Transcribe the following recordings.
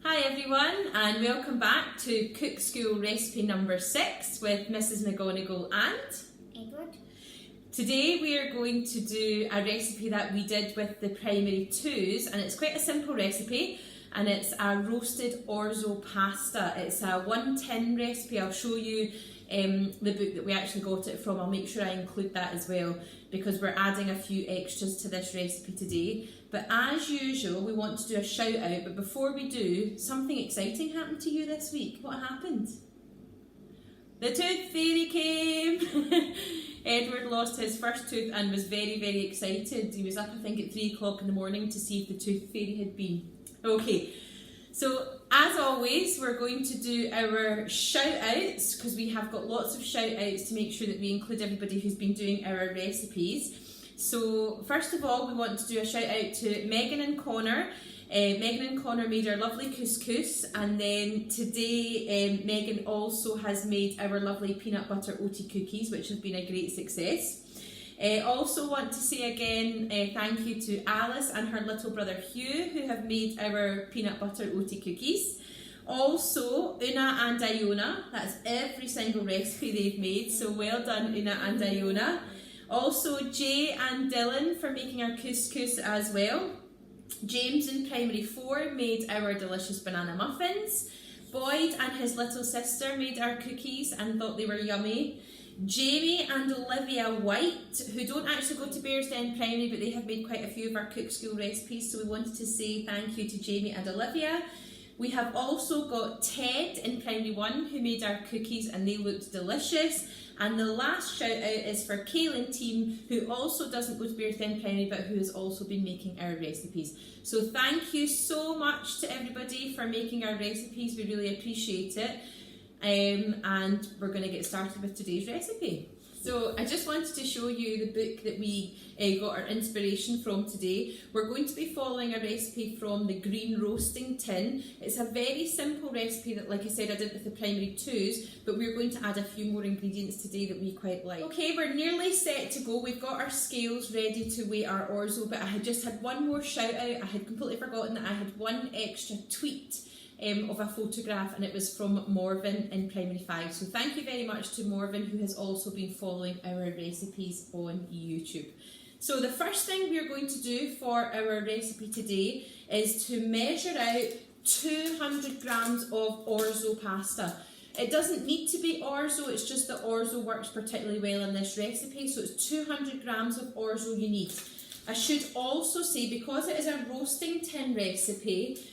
Hi everyone, and welcome back to Cook School recipe number 6 with Mrs McGonagall and Edward. Today we are going to do a recipe that we did with the primary 2s, and it's quite a simple recipe, and it's a roasted orzo pasta. It's a 1 tin recipe. I'll show you the book that we actually got it from. I'll make sure I include that as well because we're adding a few extras to this recipe today. But as usual, we want to do a shout out, but before we do, something exciting happened to you this week. What happened? The tooth fairy came! Edward lost his first tooth and was very, very excited. He was up, I think, at 3 o'clock in the morning to see if the tooth fairy had been. Okay, so as always, we're going to do our shout outs because we have got lots of shout outs to make sure that we include everybody who's been doing our recipes. So first of all, we want to do a shout out to Megan and Connor. Megan and Connor made our lovely couscous, and then today Megan also has made our lovely peanut butter oaty cookies, which have been a great success. Also want to say again thank you to Alice and her little brother Hugh, who have made our peanut butter oaty cookies. Also Una and Iona, that's every single recipe they've made, so well done Una and Iona. Also Jay and Dylan for making our couscous as well. James in primary 4 made our delicious banana muffins. Boyd and his little sister made our cookies and thought they were yummy. Jamie and Olivia White, who don't actually go to Bearsden Primary, but they have made quite a few of our Cook School recipes, so we wanted to say thank you to Jamie and Olivia. We have also got Ted in primary 1 who made our cookies and they looked delicious. And the last shout out is for Kaylin team, who also doesn't go to Bearsden Primary but who has also been making our recipes. So thank you so much to everybody for making our recipes, we really appreciate it. And we're going to get started with today's recipe. So I just wanted to show you the book that we got our inspiration from today. We're going to be following a recipe from the Green Roasting Tin. It's a very simple recipe that, like I said, I did with the primary 2s, but we're going to add a few more ingredients today that we quite like. Okay, we're nearly set to go. We've got our scales ready to weigh our orzo, but I had just had one more shout out. I had completely forgotten that I had one extra tweet of a photograph, and it was from Morven in primary 5. So thank you very much to Morven, who has also been following our recipes on YouTube. So the first thing we're going to do for our recipe today is to measure out 200 grams of orzo pasta. It doesn't need to be orzo, it's just that orzo works particularly well in this recipe, so it's 200 grams of orzo you need. I should also say, because it is a roasting tin recipe,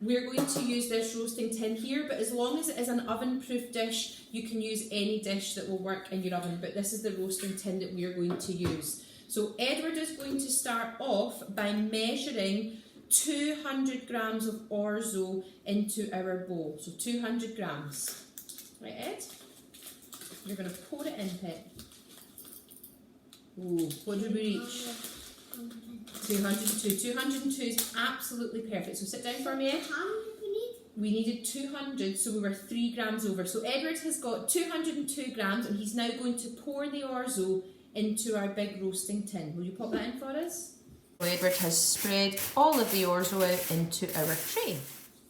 we're going to use this roasting tin here, but as long as it is an oven-proof dish, you can use any dish that will work in your oven, but this is the roasting tin that we are going to use. So Edward is going to start off by measuring 200 grams of orzo into our bowl. So 200 grams. Right, Ed? You're going to pour it in, Pet. Ooh, what did we reach? 202. 202 is absolutely perfect. So sit down for me, Ed. How many did we need? We needed 200, so we were 3 grams over. So Edward has got 202 grams, and he's now going to pour the orzo into our big roasting tin. Will you pop that in for us? So Edward has spread all of the orzo out into our tray.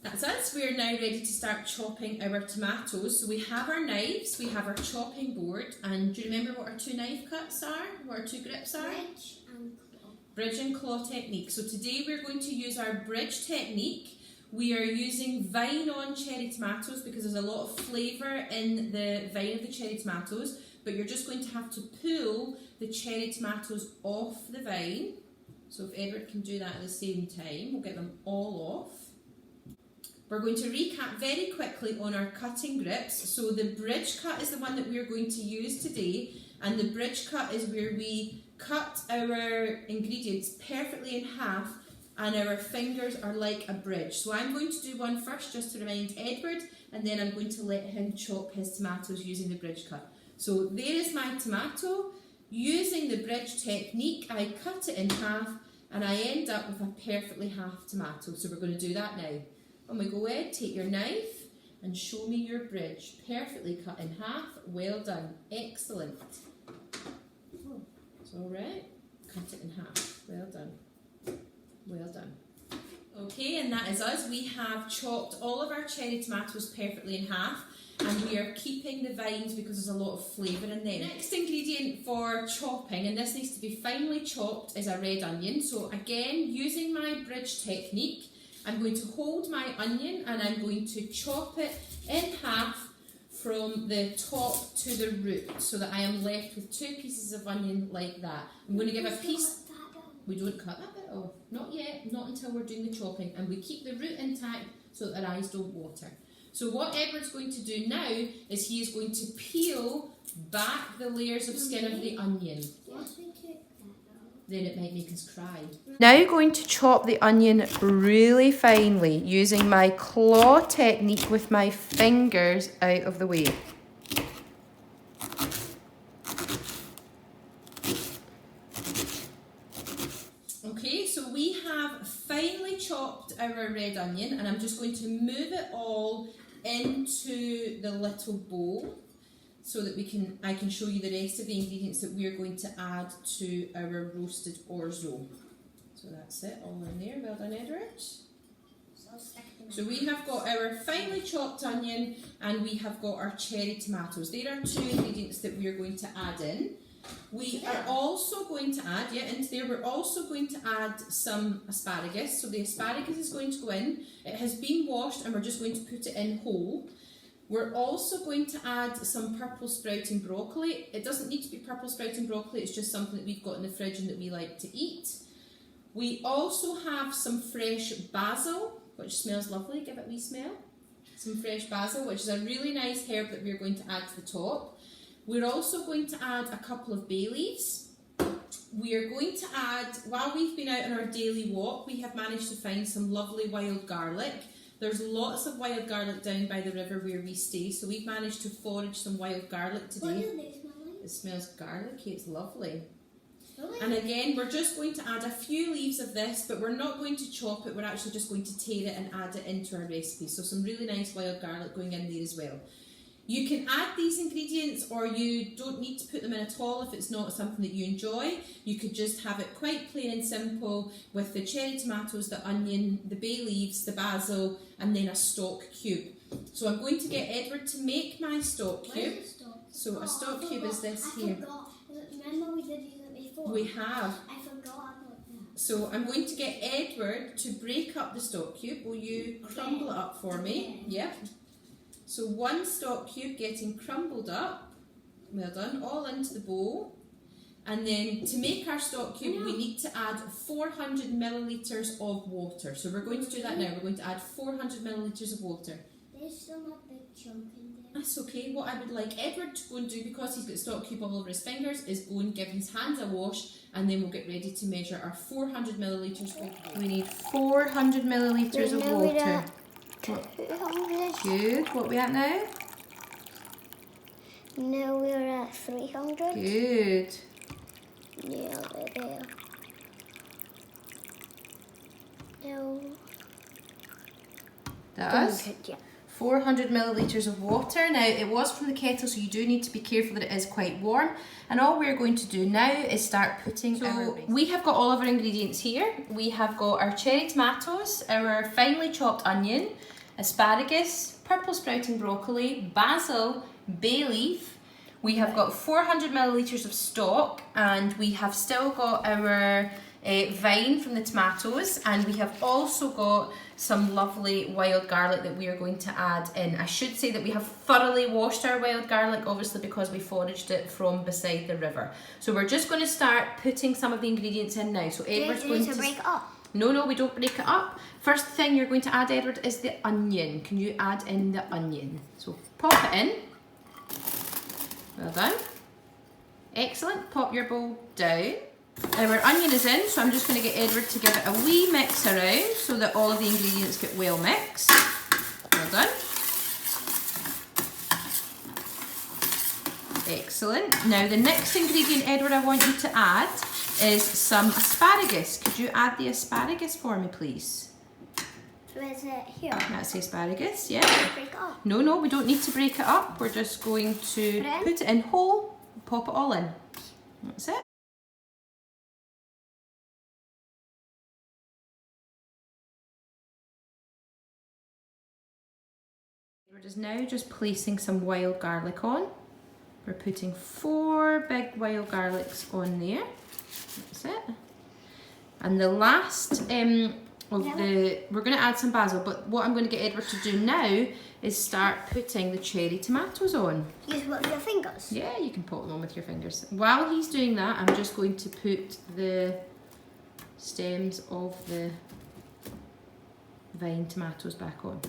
That's us. We are now ready to start chopping our tomatoes. So we have our knives, we have our chopping board, and do you remember what our 2 knife cuts are? What our 2 grips are? Bridge and claw. Bridge and claw technique. So today we're going to use our bridge technique. We are using vine-on cherry tomatoes because there's a lot of flavour in the vine of the cherry tomatoes, but you're just going to have to pull the cherry tomatoes off the vine. So if Edward can do that at the same time, we'll get them all off. We're going to recap very quickly on our cutting grips. So the bridge cut is the one that we're going to use today, and the bridge cut is where we cut our ingredients perfectly in half and our fingers are like a bridge. So I'm going to do one first just to remind Edward, and then I'm going to let him chop his tomatoes using the bridge cut. So there is my tomato. Using the bridge technique, I cut it in half and I end up with a perfectly half tomato. So we're going to do that now. On we go, Ed, take your knife and show me your bridge. Perfectly cut in half. Well done. Excellent. It's all right. Cut it in half. Well done. Well done. Okay. Okay, and that is us. We have chopped all of our cherry tomatoes perfectly in half, and we are keeping the vines because there's a lot of flavour in them. Next ingredient for chopping, and this needs to be finely chopped, is a red onion. So again, using my bridge technique, I'm going to hold my onion and I'm going to chop it in half from the top to the root, so that I am left with 2 pieces of onion like that. I'm going to give a piece. We don't cut that bit off, not yet, not until we're doing the chopping, and we keep the root intact so that our eyes don't water. So what Edward's going to do now is he is going to peel back the layers of skin of the onion. Then it might make us cry. Now going to chop the onion really finely using my claw technique with my fingers out of the way. Okay, so we have finely chopped our red onion, and I'm just going to move it all into the little bowl so that I can show you the rest of the ingredients that we're going to add to our roasted orzo. So that's it, all in there. Well done, Edward. So we have got our finely chopped onion and we have got our cherry tomatoes. There are 2 ingredients that we are going to add in. We are also going to add, into there, we're also going to add some asparagus. So the asparagus is going to go in. It has been washed and we're just going to put it in whole. We're also going to add some purple sprouting broccoli. It doesn't need to be purple sprouting broccoli, it's just something that we've got in the fridge and that we like to eat. We also have some fresh basil, which smells lovely. Give it a wee smell. Some fresh basil, which is a really nice herb that we're going to add to the top. We're also going to add a couple of bay leaves. We are going to add, while we've been out on our daily walk, we have managed to find some lovely wild garlic. There's lots of wild garlic down by the river where we stay, so we've managed to forage some wild garlic today. What do they smell like? It smells garlicky, it's lovely. Really? And again, we're just going to add a few leaves of this, but we're not going to chop it, we're actually just going to tear it and add it into our recipe. So some really nice wild garlic going in there as well. You can add these ingredients or you don't need to put them in at all if it's not something that you enjoy. You could just have it quite plain and simple with the cherry tomatoes, the onion, the bay leaves, the basil and then a stock cube. So I'm going to get Edward to make my stock cube. So a stock cube is this here. Remember we did use it before? We have. I forgot about that. So I'm going to get Edward to break up the stock cube. Will you crumble it up for me? Yep. So 1 stock cube getting crumbled up, well done, all into the bowl. And then to make our stock cube, we need to add 400 millilitres of water. So we're going to do that now. We're going to add 400 millilitres of water. There's still a big chunk in there. That's okay. What I would like Edward to go and do, because he's got stock cube all over his fingers, is go and give his hands a wash, and then we'll get ready to measure our 400 millilitres of water. We need 400 millilitres of water. Good. What are we at now? Now we're at 300. Good. Yeah, there. Now. That's 400 millilitres of water. Now it was from the kettle, so you do need to be careful that it is quite warm. And all we're going to do now is start putting we have got all of our ingredients here. We have got our cherry tomatoes, our finely chopped onion, asparagus, purple sprouting broccoli, basil, bay leaf. We have got 400 millilitres of stock, and we have still got our vine from the tomatoes, and we have also got some lovely wild garlic that we are going to add in. I should say that we have thoroughly washed our wild garlic, obviously because we foraged it from beside the river. So we're just going to start putting some of the ingredients in now. So Edward's going to break it up. No, we don't break it up. First thing you're going to add, Edward, is the onion. Can you add in the onion? So pop it in. Well done. Excellent. Pop your bowl down. Our onion is in, so I'm just going to get Edward to give it a wee mix around so that all of the ingredients get well mixed. Well done. Excellent. Now the next ingredient, Edward, I want you to add is some asparagus. Could you add the asparagus for me, please? Is it here? That's the asparagus, yeah. Break it up. No, we don't need to break it up. We're just going to put it in whole, pop it all in. That's it. We're just now just placing some wild garlic on. We're putting 4 big wild garlics on there. That's it. And the last we're going to add some basil, but what I'm going to get Edward to do now is start putting the cherry tomatoes on. Use what, your fingers? Yeah, you can put them on with your fingers. While he's doing that, I'm just going to put the stems of the vine tomatoes back on.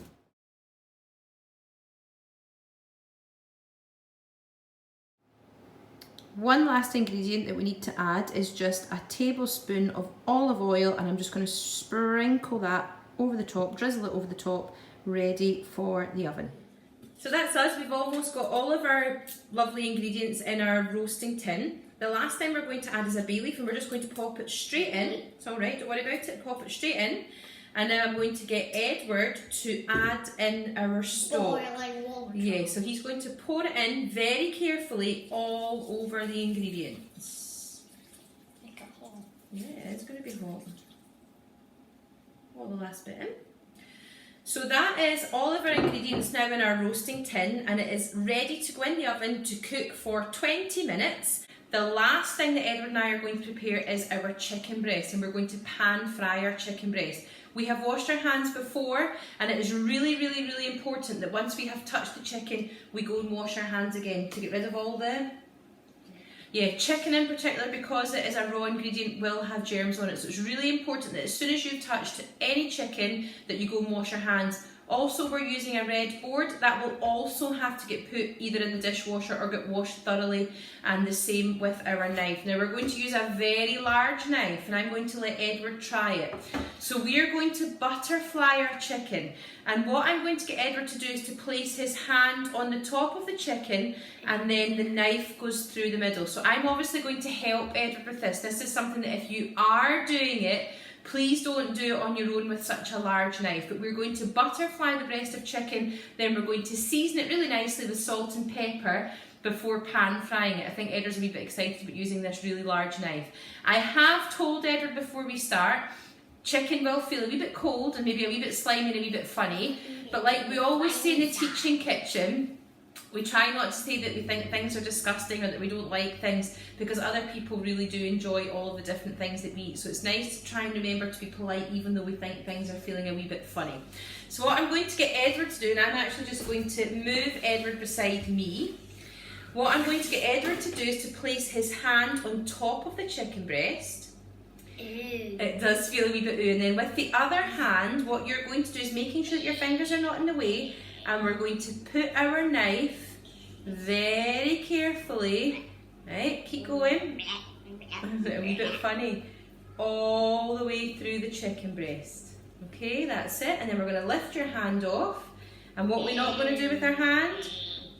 One last ingredient that we need to add is just a tablespoon of olive oil, and I'm just going to sprinkle that over the top, drizzle it over the top, ready for the oven. So that's us. We've almost got all of our lovely ingredients in our roasting tin. The last thing we're going to add is a bay leaf, and we're just going to pop it straight in. It's all right, don't worry about it. Pop it straight in. And now I'm going to get Edward to add in our stock. Boiling water. Yeah, so he's going to pour it in very carefully all over the ingredients. Make it hot. Yeah, it's going to be hot. All the last bit in. So that is all of our ingredients now in our roasting tin, and it is ready to go in the oven to cook for 20 minutes. The last thing that Edward and I are going to prepare is our chicken breast, and we're going to pan fry our chicken breast. We have washed our hands before, and it is really, really, really important that once we have touched the chicken, we go and wash our hands again to get rid of all the... Yeah, chicken in particular, because it is a raw ingredient, will have germs on it. So it's really important that as soon as you've touched any chicken, that you go and wash your hands. Also, we're using a red board. That will also have to get put either in the dishwasher or get washed thoroughly, and the same with our knife. Now we're going to use a very large knife, and I'm going to let Edward try it. So we are going to butterfly our chicken, and what I'm going to get Edward to do is to place his hand on the top of the chicken, and then the knife goes through the middle. So I'm obviously going to help Edward with this. This is something that if you are doing it, please don't do it on your own with such a large knife. But we're going to butterfly the breast of chicken, then we're going to season it really nicely with salt and pepper before pan frying it. I think Edward's a wee bit excited about using this really large knife. I have told Edward before we start, chicken will feel a wee bit cold and maybe a wee bit slimy and a wee bit funny. But like we always say in the teaching kitchen, we try not to say that we think things are disgusting or that we don't like things, because other people really do enjoy all of the different things that we eat. So it's nice to try and remember to be polite even though we think things are feeling a wee bit funny. So what I'm going to get Edward to do, and I'm actually just going to move Edward beside me. What I'm going to get Edward to do is to place his hand on top of the chicken breast. Ew. It does feel a wee bit ooh. And then with the other hand, what you're going to do is making sure that your fingers are not in the way, and we're going to put our knife very carefully, right, keep going, a wee bit funny, all the way through the chicken breast. Okay, that's it. And then we're going to lift your hand off, and what we're not going to do with our hand,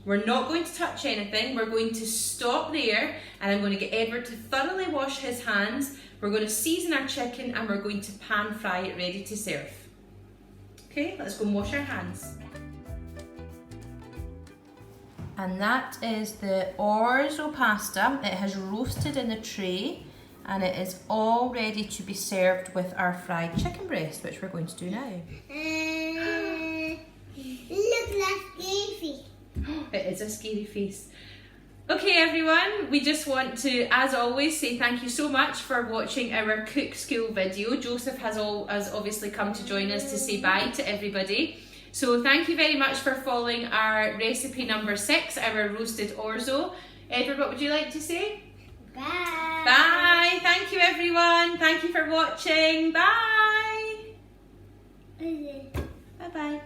we're not going to touch anything. We're going to stop there, and I'm going to get Edward to thoroughly wash his hands. We're going to season our chicken, and we're going to pan fry it ready to serve. Okay, let's go and wash our hands. And that is the orzo pasta. It has roasted in the tray, and it is all ready to be served with our fried chicken breast, which we're going to do now. Look like scary. It is a scary face. Okay everyone, we just want to, as always, say thank you so much for watching our Cook School video. Joseph has obviously come to join us to say bye to everybody. So thank you very much for following our recipe number 6, our roasted orzo. Edward, what would you like to say? Bye. Bye. Thank you everyone. Thank you for watching. Bye. Bye-bye.